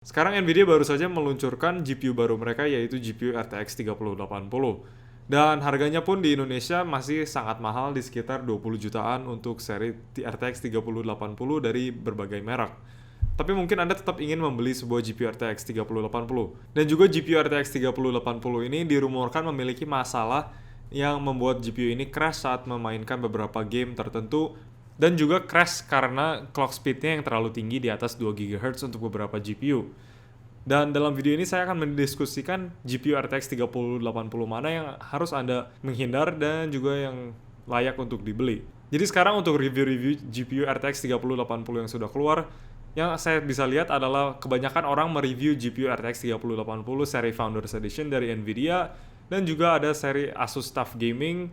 Sekarang Nvidia baru saja meluncurkan GPU baru mereka yaitu GPU RTX 3080. Dan harganya pun di Indonesia masih sangat mahal di sekitar 20 jutaan untuk seri RTX 3080 dari berbagai merek. Tapi mungkin Anda tetap ingin membeli sebuah GPU RTX 3080. Dan juga GPU RTX 3080 ini dirumorkan memiliki masalah yang membuat GPU ini crash saat memainkan beberapa game tertentu dan juga crash karena clock speednya yang terlalu tinggi di atas 2 GHz untuk beberapa GPU. Dan dalam video ini saya akan mendiskusikan GPU RTX 3080 mana yang harus Anda menghindar dan juga yang layak untuk dibeli. Jadi sekarang untuk review-review GPU RTX 3080 yang sudah keluar, yang saya bisa lihat adalah kebanyakan orang mereview GPU RTX 3080 seri Founders Edition dari Nvidia, dan juga ada seri Asus TUF Gaming,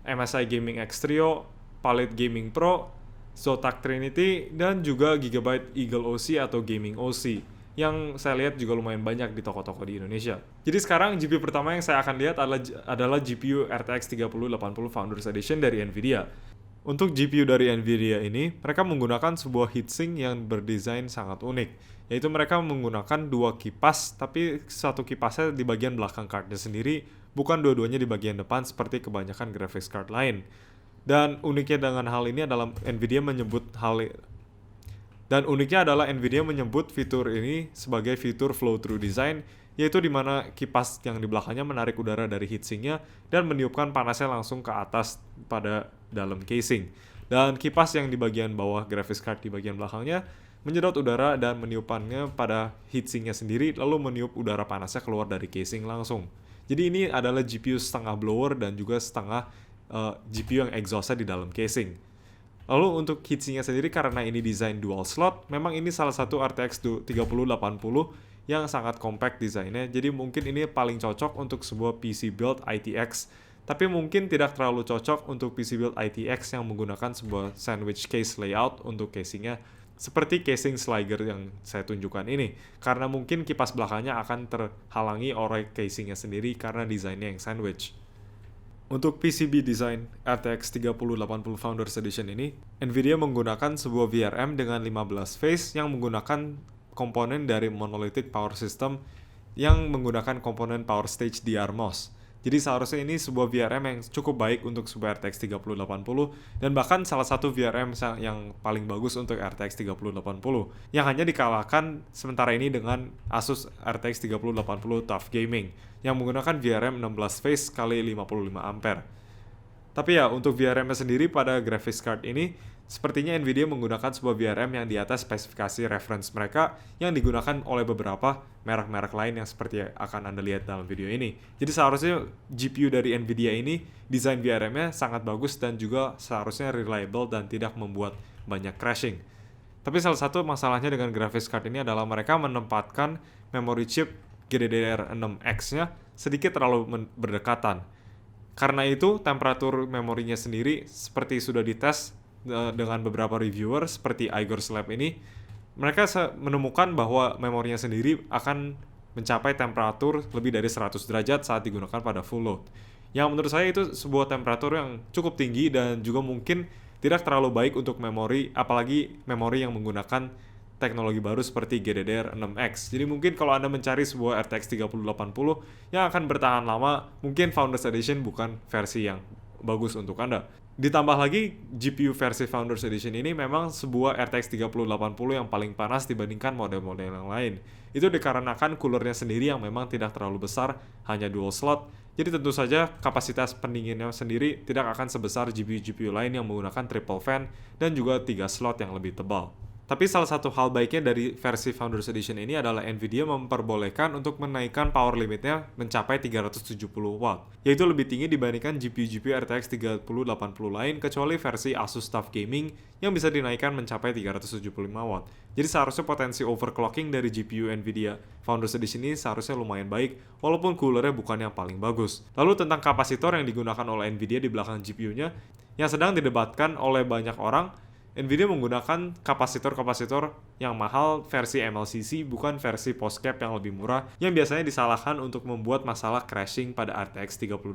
MSI Gaming X Trio, Palit Gaming Pro, Zotac Trinity, dan juga Gigabyte Eagle OC atau Gaming OC yang saya lihat juga lumayan banyak di toko-toko di Indonesia. Jadi sekarang GPU pertama yang saya akan lihat adalah GPU RTX 3080 Founders Edition dari Nvidia. Untuk GPU dari Nvidia ini, mereka menggunakan sebuah heatsink yang berdesain sangat unik, yaitu mereka menggunakan dua kipas, tapi satu kipasnya di bagian belakang cardnya sendiri, bukan dua-duanya di bagian depan seperti kebanyakan graphics card lain. Dan uniknya dengan hal ini adalah Nvidia menyebut fitur ini sebagai fitur flow-through design, yaitu di mana kipas yang di belakangnya menarik udara dari heatsinknya dan meniupkan panasnya langsung ke atas pada dalam casing. Dan kipas yang di bagian bawah graphics card di bagian belakangnya menyedot udara dan meniupannya pada heatsinknya sendiri, lalu meniup udara panasnya keluar dari casing langsung. Jadi ini adalah GPU setengah blower dan juga setengah GPU yang exhaustnya di dalam casing. Lalu untuk heatsinknya sendiri, karena ini desain dual slot, memang ini salah satu RTX 3080 yang sangat compact desainnya. Jadi mungkin ini paling cocok untuk sebuah PC build ITX, tapi mungkin tidak terlalu cocok untuk PC build ITX yang menggunakan sebuah sandwich case layout untuk casingnya, seperti casing Sliger yang saya tunjukkan ini, karena mungkin kipas belakangnya akan terhalangi oleh casingnya sendiri karena desainnya yang sandwich. Untuk PCB design RTX 3080 Founders Edition ini, Nvidia menggunakan sebuah VRM dengan 15 phase yang menggunakan komponen dari Monolithic Power System yang menggunakan komponen Power Stage DRMOS. Jadi seharusnya ini sebuah VRM yang cukup baik untuk sebuah RTX 3080 dan bahkan salah satu VRM yang paling bagus untuk RTX 3080 yang hanya dikalahkan sementara ini dengan Asus RTX 3080 TUF Gaming yang menggunakan VRM 16 phase kali 55 ampere. Tapi ya, untuk VRM-nya sendiri pada graphics card ini, sepertinya Nvidia menggunakan sebuah VRM yang di atas spesifikasi reference mereka yang digunakan oleh beberapa merek-merek lain yang seperti akan Anda lihat dalam video ini. Jadi seharusnya GPU dari Nvidia ini, desain VRM-nya sangat bagus dan juga seharusnya reliable dan tidak membuat banyak crashing. Tapi salah satu masalahnya dengan graphics card ini adalah mereka menempatkan memory chip GDDR6X-nya sedikit terlalu berdekatan. Karena itu, temperatur memorinya sendiri seperti sudah dites dengan beberapa reviewer seperti Igor's Lab ini, mereka menemukan bahwa memorinya sendiri akan mencapai temperatur lebih dari 100 derajat saat digunakan pada full load. Yang menurut saya itu sebuah temperatur yang cukup tinggi dan juga mungkin tidak terlalu baik untuk memori, apalagi memori yang menggunakan teknologi baru seperti GDDR6X. Jadi mungkin kalau Anda mencari sebuah RTX 3080 yang akan bertahan lama, mungkin Founders Edition bukan versi yang bagus untuk Anda. Ditambah lagi, GPU versi Founders Edition ini memang sebuah RTX 3080 yang paling panas dibandingkan model-model yang lain. Itu dikarenakan coolernya sendiri yang memang tidak terlalu besar, hanya dual slot. Jadi tentu saja kapasitas pendinginnya sendiri tidak akan sebesar GPU-GPU lain yang menggunakan triple fan dan juga 3 slot yang lebih tebal. Tapi salah satu hal baiknya dari versi Founders Edition ini adalah Nvidia memperbolehkan untuk menaikkan power limitnya mencapai 370 watt, yaitu lebih tinggi dibandingkan GPU-GPU RTX 3080 lain kecuali versi Asus TUF Gaming yang bisa dinaikkan mencapai 375 watt. Jadi seharusnya potensi overclocking dari GPU Nvidia Founders Edition ini seharusnya lumayan baik, walaupun coolernya bukan yang paling bagus. Lalu tentang kapasitor yang digunakan oleh Nvidia di belakang GPU-nya, yang sedang didebatkan oleh banyak orang, Nvidia menggunakan kapasitor-kapasitor yang mahal versi MLCC, bukan versi postcap yang lebih murah yang biasanya disalahkan untuk membuat masalah crashing pada RTX 3080.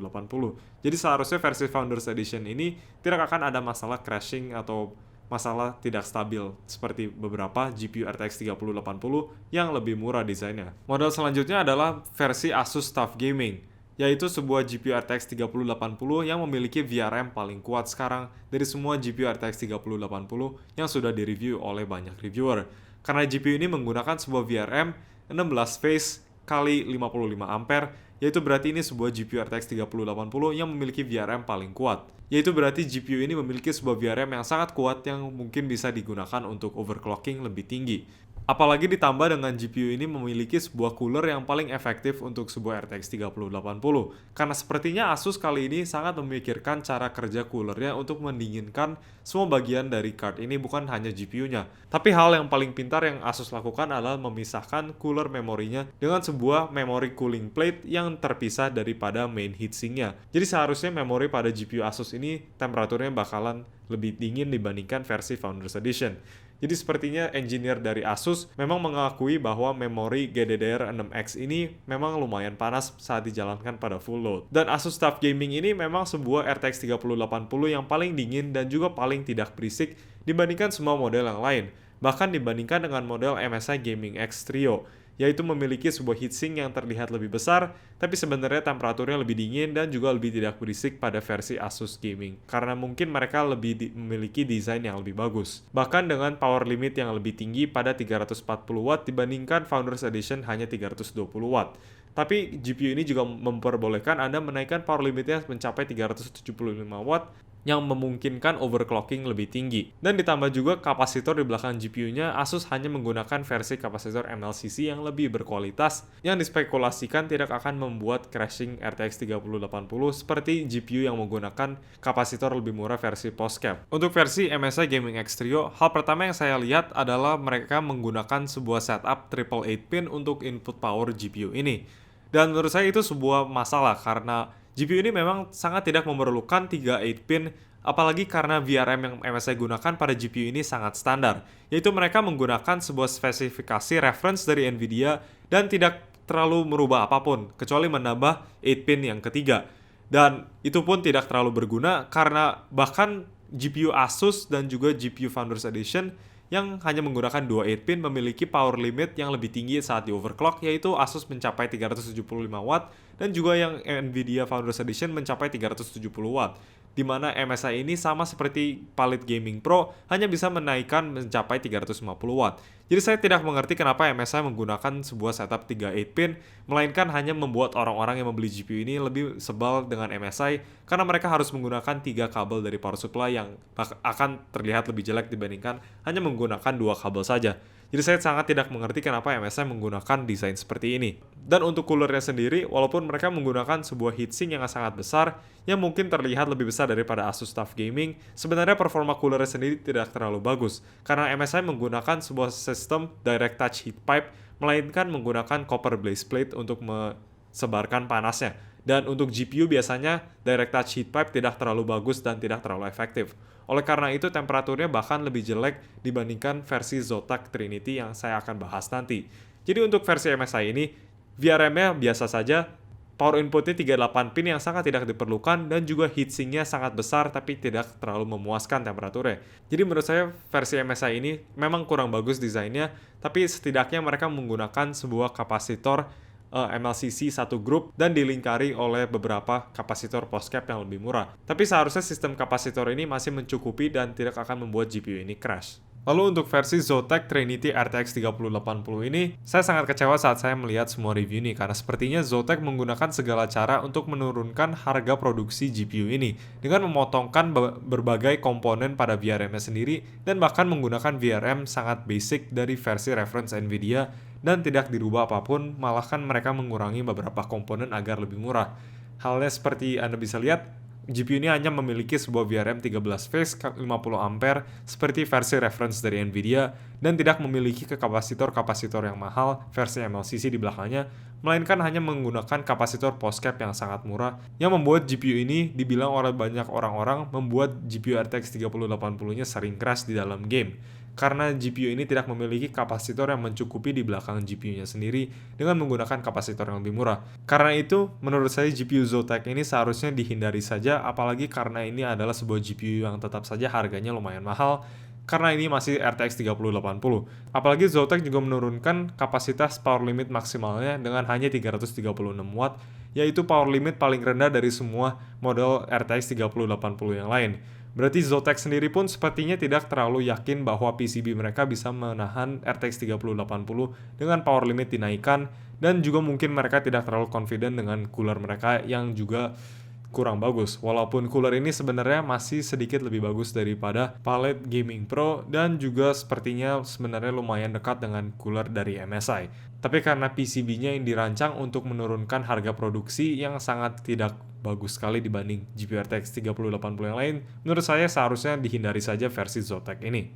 Jadi seharusnya versi Founders Edition ini tidak akan ada masalah crashing atau masalah tidak stabil seperti beberapa GPU RTX 3080 yang lebih murah desainnya. Model selanjutnya adalah versi Asus TUF Gaming, yaitu sebuah GPU RTX 3080 yang memiliki VRM paling kuat sekarang dari semua GPU RTX 3080 yang sudah direview oleh banyak reviewer. Karena GPU ini menggunakan sebuah VRM 16 phase kali 55 ampere, yaitu berarti ini sebuah GPU RTX 3080 yang memiliki VRM paling kuat. Yaitu berarti GPU ini memiliki sebuah VRM yang sangat kuat yang mungkin bisa digunakan untuk overclocking lebih tinggi. Apalagi ditambah dengan GPU ini memiliki sebuah cooler yang paling efektif untuk sebuah RTX 3080. Karena sepertinya Asus kali ini sangat memikirkan cara kerja coolernya untuk mendinginkan semua bagian dari card ini, bukan hanya GPU-nya. Tapi hal yang paling pintar yang Asus lakukan adalah memisahkan cooler memorinya dengan sebuah memory cooling plate yang terpisah daripada main heatsinknya. Jadi seharusnya memori pada GPU Asus ini temperaturnya bakalan lebih dingin dibandingkan versi Founders Edition. Jadi sepertinya engineer dari Asus memang mengakui bahwa memori GDDR6X ini memang lumayan panas saat dijalankan pada full load. Dan Asus TUF Gaming ini memang sebuah RTX 3080 yang paling dingin dan juga paling tidak berisik dibandingkan semua model yang lain. Bahkan dibandingkan dengan model MSI Gaming X Trio, yaitu memiliki sebuah heatsink yang terlihat lebih besar, tapi sebenarnya temperaturnya lebih dingin dan juga lebih tidak berisik pada versi Asus Gaming, karena mungkin mereka lebih memiliki desain yang lebih bagus. Bahkan dengan power limit yang lebih tinggi pada 340 watt dibandingkan Founders Edition hanya 320 watt. Tapi GPU ini juga memperbolehkan Anda menaikkan power limitnya mencapai 375 watt, yang memungkinkan overclocking lebih tinggi. Dan ditambah juga kapasitor di belakang GPU-nya, Asus hanya menggunakan versi kapasitor MLCC yang lebih berkualitas, yang dispekulasikan tidak akan membuat crashing RTX 3080 seperti GPU yang menggunakan kapasitor lebih murah versi postcap. Untuk versi MSI Gaming X Trio, hal pertama yang saya lihat adalah mereka menggunakan sebuah setup triple 8-pin untuk input power GPU ini. Dan menurut saya itu sebuah masalah karena GPU ini memang sangat tidak memerlukan 3 8-pin, apalagi karena VRM yang MSI gunakan pada GPU ini sangat standar, yaitu mereka menggunakan sebuah spesifikasi reference dari Nvidia dan tidak terlalu merubah apapun, kecuali menambah 8-pin yang ketiga. Dan itu pun tidak terlalu berguna karena bahkan GPU Asus dan juga GPU Founders Edition yang hanya menggunakan 2 8-pin memiliki power limit yang lebih tinggi saat di overclock, yaitu Asus mencapai 375 watt dan juga yang Nvidia Founders Edition mencapai 370 watt, di mana MSI ini sama seperti Palit Gaming Pro hanya bisa menaikkan mencapai 350 watt. Jadi saya tidak mengerti kenapa MSI menggunakan sebuah setup 3 8-pin, melainkan hanya membuat orang-orang yang membeli GPU ini lebih sebal dengan MSI karena mereka harus menggunakan 3 kabel dari power supply yang akan terlihat lebih jelek dibandingkan hanya menggunakan 2 kabel saja. Jadi saya sangat tidak mengerti kenapa MSI menggunakan desain seperti ini. Dan untuk coolernya sendiri, walaupun mereka menggunakan sebuah heatsink yang sangat besar, yang mungkin terlihat lebih besar daripada Asus TUF Gaming, sebenarnya performa coolernya sendiri tidak terlalu bagus, karena MSI menggunakan sebuah sistem direct touch heat pipe, melainkan menggunakan copper blaze plate untuk menyebarkan panasnya. Dan untuk GPU biasanya direct touch heat pipe tidak terlalu bagus dan tidak terlalu efektif. Oleh karena itu temperaturnya bahkan lebih jelek dibandingkan versi Zotac Trinity yang saya akan bahas nanti. Jadi untuk versi MSI ini, VRM-nya biasa saja, power inputnya 38 pin yang sangat tidak diperlukan, dan juga heatsinknya sangat besar tapi tidak terlalu memuaskan temperaturnya. Jadi menurut saya versi MSI ini memang kurang bagus desainnya, tapi setidaknya mereka menggunakan sebuah kapasitor MLCC satu grup dan dilingkari oleh beberapa kapasitor postcap yang lebih murah. Tapi seharusnya sistem kapasitor ini masih mencukupi dan tidak akan membuat GPU ini crash. Lalu untuk versi Zotac Trinity RTX 3080 ini, saya sangat kecewa saat saya melihat semua review ini karena sepertinya Zotac menggunakan segala cara untuk menurunkan harga produksi GPU ini dengan memotongkan berbagai komponen pada VRM-nya sendiri dan bahkan menggunakan VRM sangat basic dari versi reference Nvidia dan tidak dirubah apapun, malahan mereka mengurangi beberapa komponen agar lebih murah. Halnya seperti Anda bisa lihat, GPU ini hanya memiliki sebuah VRM 13 phase 50 ampere seperti versi reference dari Nvidia dan tidak memiliki kapasitor-kapasitor yang mahal versi MLCC di belakangnya, melainkan hanya menggunakan kapasitor postcap yang sangat murah yang membuat GPU ini dibilang oleh banyak orang-orang membuat GPU RTX 3080-nya sering crash di dalam game. Karena GPU ini tidak memiliki kapasitor yang mencukupi di belakang GPU-nya sendiri dengan menggunakan kapasitor yang lebih murah. Karena itu, menurut saya GPU Zotac ini seharusnya dihindari saja, apalagi karena ini adalah sebuah GPU yang tetap saja harganya lumayan mahal, karena ini masih RTX 3080. Apalagi Zotac juga menurunkan kapasitas power limit maksimalnya dengan hanya 336 watt, yaitu power limit paling rendah dari semua model RTX 3080 yang lain. Berarti Zotac sendiri pun sepertinya tidak terlalu yakin bahwa PCB mereka bisa menahan RTX 3080 dengan power limit dinaikkan, dan juga mungkin mereka tidak terlalu confident dengan cooler mereka yang juga kurang bagus. Walaupun cooler ini sebenarnya masih sedikit lebih bagus daripada Palette Gaming Pro dan juga sepertinya sebenarnya lumayan dekat dengan cooler dari MSI. Tapi karena PCB-nya yang dirancang untuk menurunkan harga produksi yang sangat tidak bagus sekali dibanding GPU RTX 3080 yang lain, menurut saya seharusnya dihindari saja versi Zotac ini.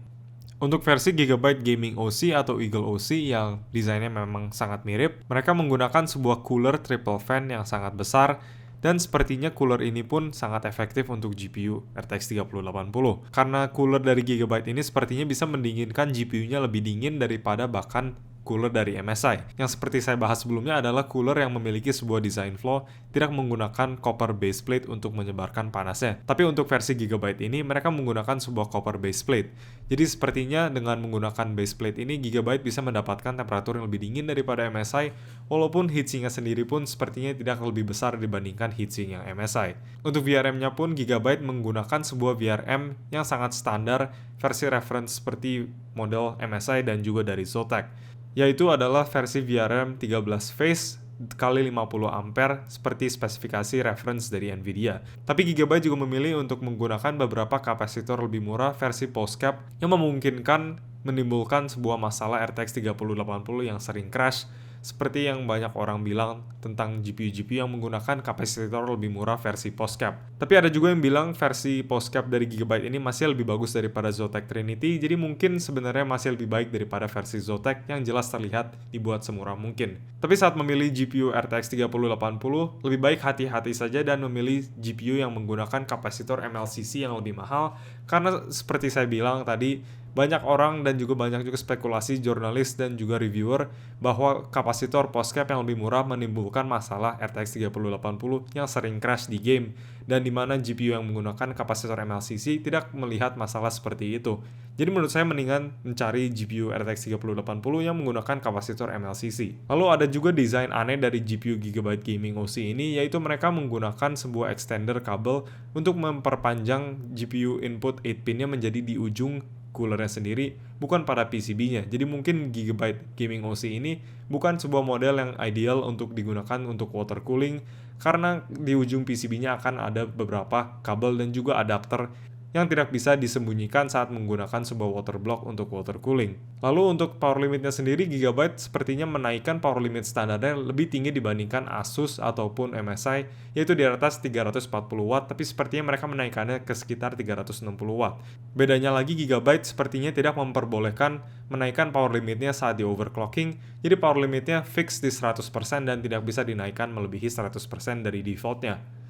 Untuk versi Gigabyte Gaming OC atau Eagle OC yang desainnya memang sangat mirip, mereka menggunakan sebuah cooler triple fan yang sangat besar, dan sepertinya cooler ini pun sangat efektif untuk GPU RTX 3080. Karena cooler dari Gigabyte ini sepertinya bisa mendinginkan GPU-nya lebih dingin daripada bahkan cooler dari MSI. Yang seperti saya bahas sebelumnya adalah cooler yang memiliki sebuah design flow tidak menggunakan copper baseplate untuk menyebarkan panasnya. Tapi untuk versi Gigabyte ini mereka menggunakan sebuah copper baseplate. Jadi sepertinya dengan menggunakan baseplate ini Gigabyte bisa mendapatkan temperatur yang lebih dingin daripada MSI, walaupun heatsinknya sendiri pun sepertinya tidak lebih besar dibandingkan heatsink yang MSI. Untuk VRM-nya pun Gigabyte menggunakan sebuah VRM yang sangat standar versi reference seperti model MSI dan juga dari Zotac, yaitu adalah versi VRM 13 phase kali 50 ampere seperti spesifikasi reference dari Nvidia. Tapi Gigabyte juga memilih untuk menggunakan beberapa kapasitor lebih murah versi postcap yang memungkinkan menimbulkan sebuah masalah RTX 3080 yang sering crash, seperti yang banyak orang bilang tentang GPU-GPU yang menggunakan kapasitor lebih murah versi postcap. Tapi ada juga yang bilang versi postcap dari Gigabyte ini masih lebih bagus daripada Zotac Trinity, jadi mungkin sebenarnya masih lebih baik daripada versi Zotac yang jelas terlihat dibuat semurah mungkin. Tapi saat memilih GPU RTX 3080, lebih baik hati-hati saja dan memilih GPU yang menggunakan kapasitor MLCC yang lebih mahal, karena seperti saya bilang tadi, banyak orang dan juga banyak juga spekulasi jurnalis dan juga reviewer bahwa kapasitor postcap yang lebih murah menimbulkan masalah RTX 3080 yang sering crash di game, dan dimana GPU yang menggunakan kapasitor MLCC tidak melihat masalah seperti itu. Jadi menurut saya mendingan mencari GPU RTX 3080 yang menggunakan kapasitor MLCC. Lalu ada juga desain aneh dari GPU Gigabyte Gaming OC ini, yaitu mereka menggunakan sebuah extender kabel untuk memperpanjang GPU input 8-pinnya menjadi di ujung coolernya sendiri, bukan pada PCB-nya. Jadi mungkin Gigabyte Gaming OC ini bukan sebuah model yang ideal untuk digunakan untuk water cooling, karena di ujung PCB-nya akan ada beberapa kabel dan juga adapter yang tidak bisa disembunyikan saat menggunakan sebuah water block untuk water cooling. Lalu untuk power limitnya sendiri, Gigabyte sepertinya menaikkan power limit standarnya lebih tinggi dibandingkan Asus ataupun MSI, yaitu di atas 340 watt, tapi sepertinya mereka menaikkannya ke sekitar 360 watt. Bedanya lagi, Gigabyte sepertinya tidak memperbolehkan menaikkan power limitnya saat di overclocking, jadi power limitnya fix di 100% dan tidak bisa dinaikkan melebihi 100% dari defaultnya.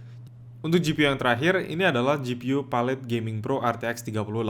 Untuk GPU yang terakhir, ini adalah GPU Palette Gaming Pro RTX 3080.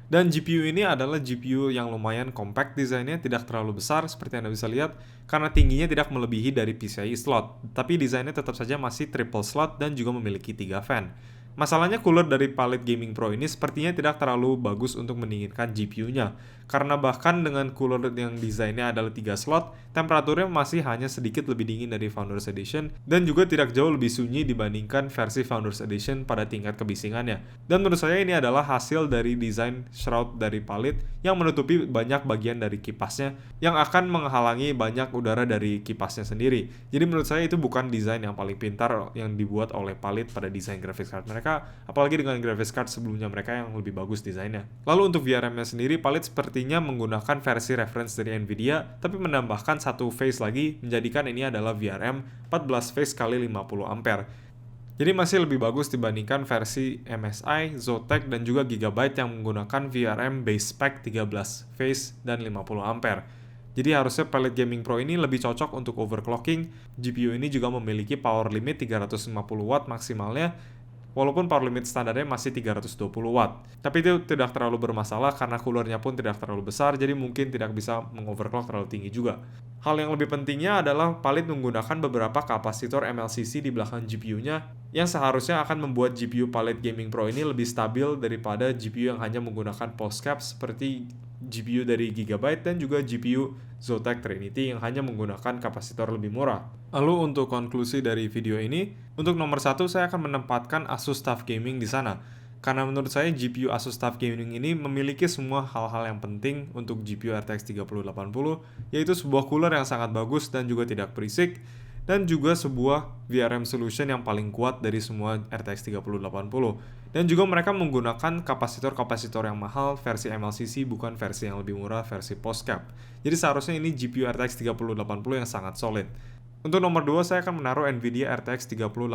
Dan GPU ini adalah GPU yang lumayan compact desainnya, tidak terlalu besar seperti Anda bisa lihat, karena tingginya tidak melebihi dari PCIe slot. Tapi desainnya tetap saja masih triple slot dan juga memiliki 3 fan. Masalahnya cooler dari Palette Gaming Pro ini sepertinya tidak terlalu bagus untuk mendinginkan GPU-nya, karena bahkan dengan cooler yang desainnya adalah 3 slot, temperaturnya masih hanya sedikit lebih dingin dari Founders Edition, dan juga tidak jauh lebih sunyi dibandingkan versi Founders Edition pada tingkat kebisingannya. Dan menurut saya ini adalah hasil dari desain shroud dari Palette yang menutupi banyak bagian dari kipasnya, yang akan menghalangi banyak udara dari kipasnya sendiri. Jadi menurut saya itu bukan desain yang paling pintar yang dibuat oleh Palette pada desain graphics card mereka, apalagi dengan graphics card sebelumnya mereka yang lebih bagus desainnya. Lalu untuk VRM-nya sendiri, Palette sepertinya menggunakan versi reference dari Nvidia, tapi menambahkan satu phase lagi, menjadikan ini adalah VRM 14 phase kali 50 ampere. Jadi masih lebih bagus dibandingkan versi MSI, Zotac, dan juga Gigabyte yang menggunakan VRM base spec 13 phase dan 50 ampere. Jadi harusnya Palette Gaming Pro ini lebih cocok untuk overclocking. GPU ini juga memiliki power limit 350 watt maksimalnya, walaupun power limit standarnya masih 320 watt. Tapi itu tidak terlalu bermasalah karena coolernya pun tidak terlalu besar, jadi mungkin tidak bisa mengoverclock terlalu tinggi juga. Hal yang lebih pentingnya adalah Palette menggunakan beberapa kapasitor MLCC di belakang GPU-nya yang seharusnya akan membuat GPU Palit Gaming Pro ini lebih stabil daripada GPU yang hanya menggunakan POSCAP seperti GPU dari Gigabyte dan juga GPU Zotac Trinity yang hanya menggunakan kapasitor lebih murah. Lalu untuk konklusi dari video ini, untuk nomor 1 saya akan menempatkan Asus TUF Gaming di sana. Karena menurut saya GPU Asus TUF Gaming ini memiliki semua hal-hal yang penting untuk GPU RTX 3080, yaitu sebuah cooler yang sangat bagus dan juga tidak berisik, dan juga sebuah VRM solution yang paling kuat dari semua RTX 3080. Dan juga mereka menggunakan kapasitor-kapasitor yang mahal versi MLCC, bukan versi yang lebih murah versi POSCAP. Jadi seharusnya ini GPU RTX 3080 yang sangat solid. Untuk nomor 2 saya akan menaruh Nvidia RTX 3080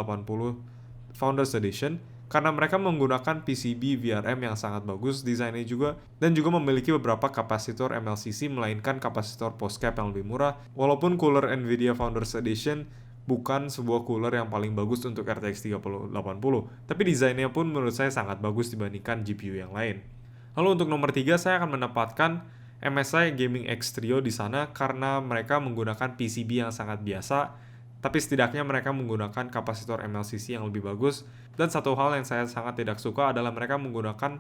Founders Edition karena mereka menggunakan PCB VRM yang sangat bagus desainnya juga, dan juga memiliki beberapa kapasitor MLCC melainkan kapasitor POSCAP yang lebih murah. Walaupun cooler Nvidia Founders Edition bukan sebuah cooler yang paling bagus untuk RTX 3080, tapi desainnya pun menurut saya sangat bagus dibandingkan GPU yang lain. Lalu untuk nomor 3 saya akan menempatkan MSI Gaming X Trio di sana karena mereka menggunakan PCB yang sangat biasa, tapi setidaknya mereka menggunakan kapasitor MLCC yang lebih bagus. Dan satu hal yang saya sangat tidak suka adalah mereka menggunakan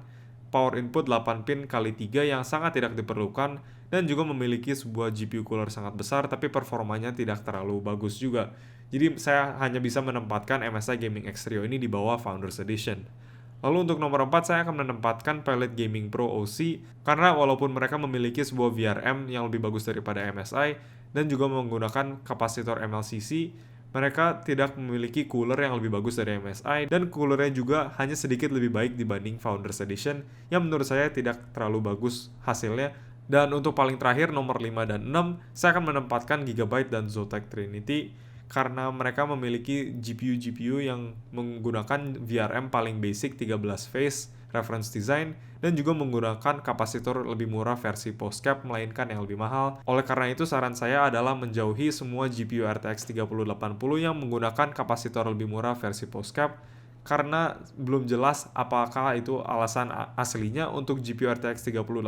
power input 8 pin x 3 yang sangat tidak diperlukan, dan juga memiliki sebuah GPU cooler sangat besar tapi performanya tidak terlalu bagus juga. Jadi saya hanya bisa menempatkan MSI Gaming X Trio ini di bawah Founders Edition. Lalu untuk nomor 4 saya akan menempatkan Palit Gaming Pro OC karena walaupun mereka memiliki sebuah VRM yang lebih bagus daripada MSI dan juga menggunakan kapasitor MLCC, mereka tidak memiliki cooler yang lebih bagus dari MSI, dan coolernya juga hanya sedikit lebih baik dibanding Founders Edition yang menurut saya tidak terlalu bagus hasilnya. Dan untuk paling terakhir nomor 5 dan 6 saya akan menempatkan Gigabyte dan Zotac Trinity karena mereka memiliki GPU yang menggunakan VRM paling basic 13 phase reference design dan juga menggunakan kapasitor lebih murah versi POSCAP melainkan yang lebih mahal. Oleh karena itu saran saya adalah menjauhi semua GPU RTX 3080 yang menggunakan kapasitor lebih murah versi POSCAP karena belum jelas apakah itu alasan aslinya untuk GPU RTX 3080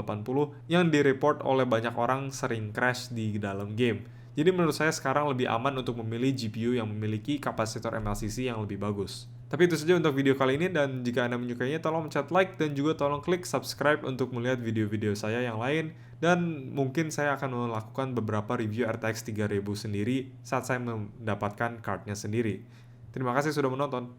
yang direport oleh banyak orang sering crash di dalam game. Jadi menurut saya sekarang lebih aman untuk memilih GPU yang memiliki kapasitor MLCC yang lebih bagus. Tapi itu saja untuk video kali ini, dan jika Anda menyukainya tolong pencet like dan juga tolong klik subscribe untuk melihat video-video saya yang lain, dan mungkin saya akan melakukan beberapa review RTX 3000 sendiri saat saya mendapatkan cardnya sendiri. Terima kasih sudah menonton.